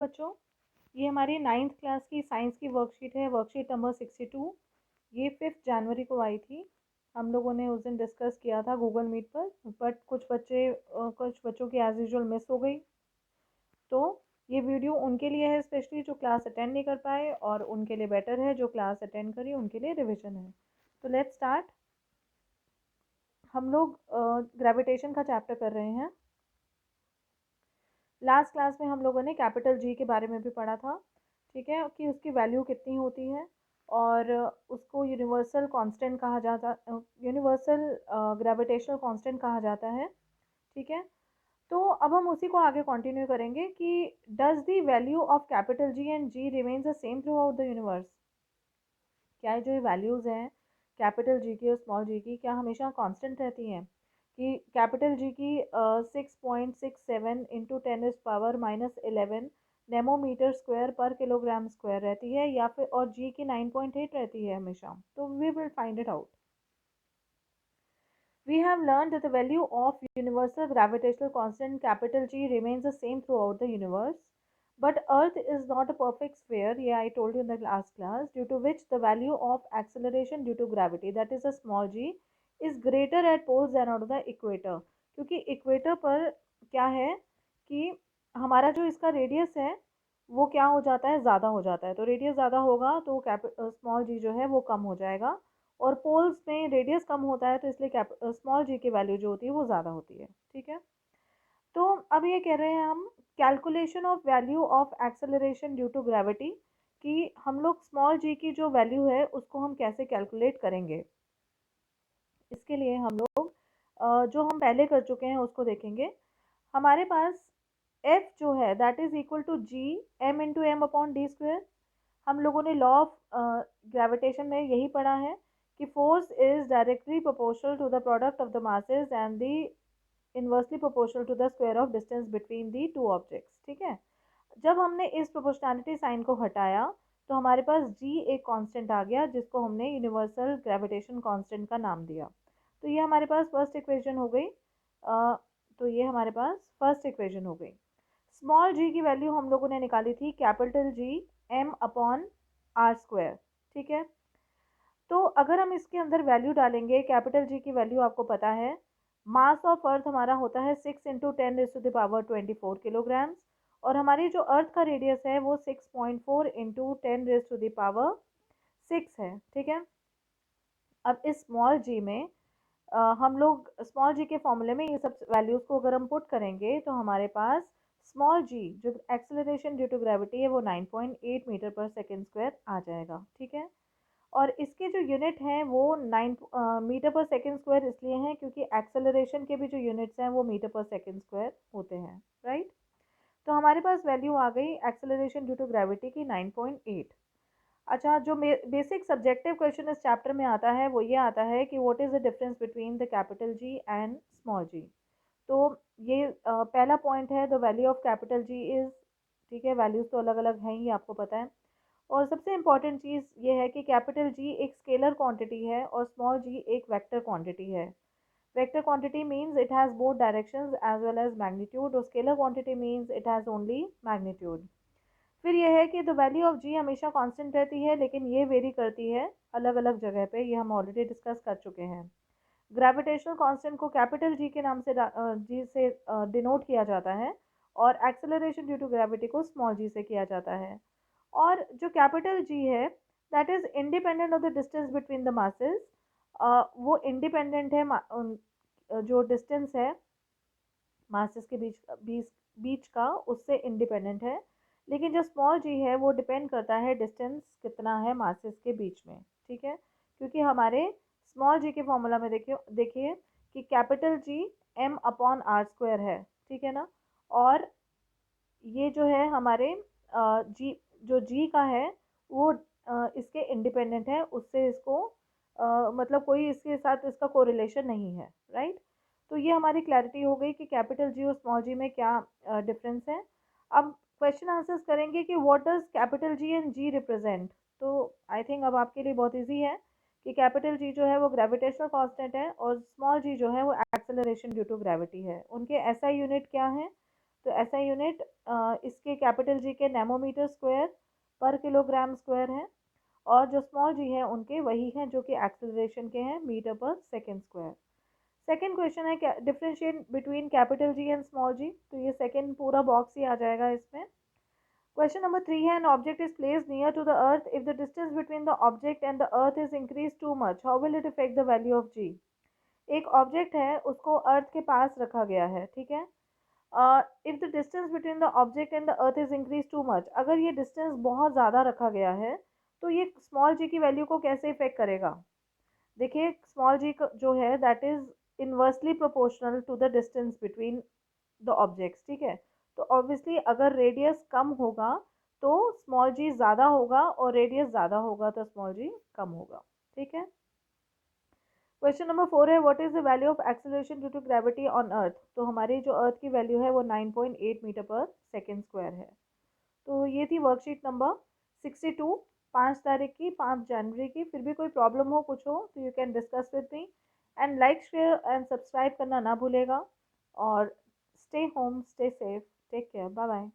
बच्चों, ये हमारी 9th क्लास की साइंस की वर्कशीट है, वर्कशीट नंबर 62। ये 5 जनवरी को आई थी। हम लोगों ने उस दिन डिस्कस किया था गूगल मीट पर, बट कुछ बच्चों की एज यूजुअल मिस हो गई। तो ये वीडियो उनके लिए है स्पेशली जो क्लास अटेंड नहीं कर पाए, और उनके लिए बेटर है जो क्लास अटेंड करी उनके लिए रिविजन है। तो लेट्स स्टार्ट। हम लोग ग्रेविटेशन का चैप्टर कर रहे हैं। लास्ट क्लास में हम लोगों ने कैपिटल जी के बारे में भी पढ़ा था, ठीक है, कि उसकी वैल्यू कितनी होती है और उसको यूनिवर्सल कांस्टेंट कहा जाता, यूनिवर्सल ग्रेविटेशनल कांस्टेंट कहा जाता है, ठीक है। तो अब हम उसी को आगे कंटिन्यू करेंगे कि does the value of capital G and G remains the same throughout the universe. क्या जो ये वैल्यूज़ हैं कैपिटल जी की और स्मॉल जी की, क्या हमेशा कांस्टेंट रहती हैं? कि कैपिटल जी की 6.67 इंटू 10⁻⁻11 नेमोमीटर स्क्वायर पर किलोग्राम स्क्वायर रहती है, या फिर और जी की 9.8 रहती है हमेशा? तो we will find it out. We have learned that the value of universal gravitational constant capital G remains the same throughout the universe. But Earth is not a perfect sphere, yeah, I told you in the last class, due to which the value of acceleration due to gravity, that is a small g, is greater at poles than out of the equator. क्योंकि equator पर क्या है कि हमारा जो इसका radius है वो क्या हो जाता है, ज़्यादा हो जाता है। तो रेडियस ज़्यादा होगा तो स्मॉल जी जो है वो कम हो जाएगा, और पोल्स में रेडियस कम होता है तो इसलिए स्मॉल जी की वैल्यू जो होती है वो ज़्यादा होती है, ठीक है। तो अब ये कह रहे हैं हम calculation of value of acceleration due to gravity, कि हम लोग स्मॉल जी की जो वैल्यू है उसको हम कैसे कैलकुलेट करेंगे। इसके लिए हम लोग जो हम पहले कर चुके हैं उसको देखेंगे। हमारे पास F जो है that is equal to G M into M upon D square. हम लोगों ने लॉ ऑफ ग्रेविटेशन में यही पढ़ा है कि force is directly proportional to the product of the masses and the inversely proportional to the square of distance between the two objects, ठीक है। जब हमने इस प्रोपोर्शनैलिटी साइन को हटाया तो हमारे पास g एक कांस्टेंट आ गया जिसको हमने यूनिवर्सल ग्रेविटेशन कांस्टेंट का नाम दिया। तो ये हमारे पास फर्स्ट इक्वेशन हो गई। तो ये हमारे पास फर्स्ट इक्वेशन हो गई। स्मॉल g की वैल्यू हम लोगों ने निकाली थी capital G m upon R square, ठीक है। तो अगर हम इसके अंदर वैल्यू डालेंगे, कैपिटल जी की वैल्यू आपको पता है, मास ऑफ अर्थ हमारा होता है 6 इंटू 10⁻24 किलोग्राम्स, और हमारी जो अर्थ का रेडियस है वो 6.4 इंटू 10⁻6 है, ठीक है। अब इस स्मॉल जी में हम लोग स्मॉल जी के फॉर्मूले में ये सब वैल्यूज़ को अगर हम पुट करेंगे तो हमारे पास स्मॉल जी जो एक्सेलरेशन ड्यू टू ग्रेविटी है वो 9.8 मीटर पर सेकेंड स्क्वायर आ जाएगा, ठीक है। और इसके जो यूनिट हैं वो 9 मीटर पर सेकेंड स्क्वायर इसलिए हैं क्योंकि एक्सेलरेशन के भी जो यूनिट्स हैं वो मीटर पर सेकेंड स्क्वायर होते हैं, राइट। तो हमारे पास वैल्यू आ गई एक्सेलरेशन ड्यू टू ग्रेविटी की 9.8। अच्छा, जो बेसिक सब्जेक्टिव क्वेश्चन इस चैप्टर में आता है वो ये आता है कि what is the difference between the capital G and small G. तो ये पहला पॉइंट है, the value of capital G is, ठीक है, वैल्यूज़ तो अलग अलग हैं ये आपको पता है। और सबसे इम्पॉर्टेंट चीज़ ये है कि कैपिटल जी एक स्केलर क्वांटिटी है और स्मॉल जी एक वेक्टर क्वांटिटी है। Vector quantity means it has both directions as well as magnitude, और scalar quantity means it has only magnitude. फिर यह है कि द वैल्यू ऑफ जी हमेशा कांस्टेंट रहती है, लेकिन ये वेरी करती है अलग अलग जगह पे, ये हम ऑलरेडी डिस्कस कर चुके हैं। ग्रेविटेशनल कांस्टेंट को कैपिटल जी के नाम से जी से डिनोट किया जाता है, और एक्सेलरेशन ड्यू टू ग्रेविटी को स्मॉल जी से किया जाता है। और जो कैपिटल जी है that is independent of the distance between the masses, वो इंडिपेंडेंट है जो डिस्टेंस है मासेस के बीच बीच का उससे इंडिपेंडेंट है। लेकिन जो स्मॉल जी है वो डिपेंड करता है डिस्टेंस कितना है मासेस के बीच में, ठीक है। क्योंकि हमारे स्मॉल जी के फॉर्मूला में देखिए देखिए कि capital G m upon R square है, ठीक है ना। और ये जो है हमारे जी जो जी का है वो इसके इंडिपेंडेंट है, उससे इसको मतलब कोई इसके साथ इसका कोरिलेशन नहीं है, राइट। तो ये हमारी क्लैरिटी हो गई कि कैपिटल जी और स्मॉल जी में क्या डिफरेंस है। अब क्वेश्चन आंसर्स करेंगे कि what does capital G and G represent. तो आई थिंक अब आपके लिए बहुत इजी है कि कैपिटल जी जो है वो ग्रेविटेशनल कांस्टेंट है और स्मॉल जी जो है वो एक्सेलरेशन ड्यू टू ग्रेविटी है। उनके एसआई यूनिट क्या है? तो एसआई यूनिट इसके कैपिटल जी के नैनोमीटर स्क्वायर पर किलोग्राम स्क्वायर है, और जो स्मॉल जी है उनके वही हैं जो कि एक्सेलरेशन के हैं, मीटर पर सेकेंड स्क्वायर। सेकेंड क्वेश्चन है differentiate between capital G and small G, तो ये सेकेंड पूरा बॉक्स ही आ जाएगा इसमें। Question number 3 है, an object is placed near to the earth. If the distance between the object and the earth is increased too much, how will it affect the value of g? एक object है, उसको अर्थ के पास रखा गया है, ठीक है। If the distance between the object and the earth is increase too much, अगर ये डिस्टेंस बहुत ज़्यादा रखा गया है तो ये स्मॉल जी की वैल्यू को कैसे इफेक्ट करेगा। देखिए स्मॉल जी जो है that is inversely proportional to the distance between the objects, ठीक है। तो ऑब्वियसली अगर रेडियस कम होगा तो स्मॉल जी ज़्यादा होगा, और रेडियस ज़्यादा होगा तो स्मॉल जी कम होगा, ठीक है। क्वेश्चन नंबर 4 है, what is the value of acceleration due to gravity on earth. तो हमारी जो अर्थ की वैल्यू है वो 9.8 मीटर पर सेकेंड स्क्वायर है। तो ये थी वर्कशीट नंबर 62, 5 तारीख की, 5 जनवरी की। फिर भी कोई प्रॉब्लम हो, कुछ हो, तो you can discuss with me. And like share and subscribe करना ना भूलेगा। और stay home, stay safe, take care, bye bye.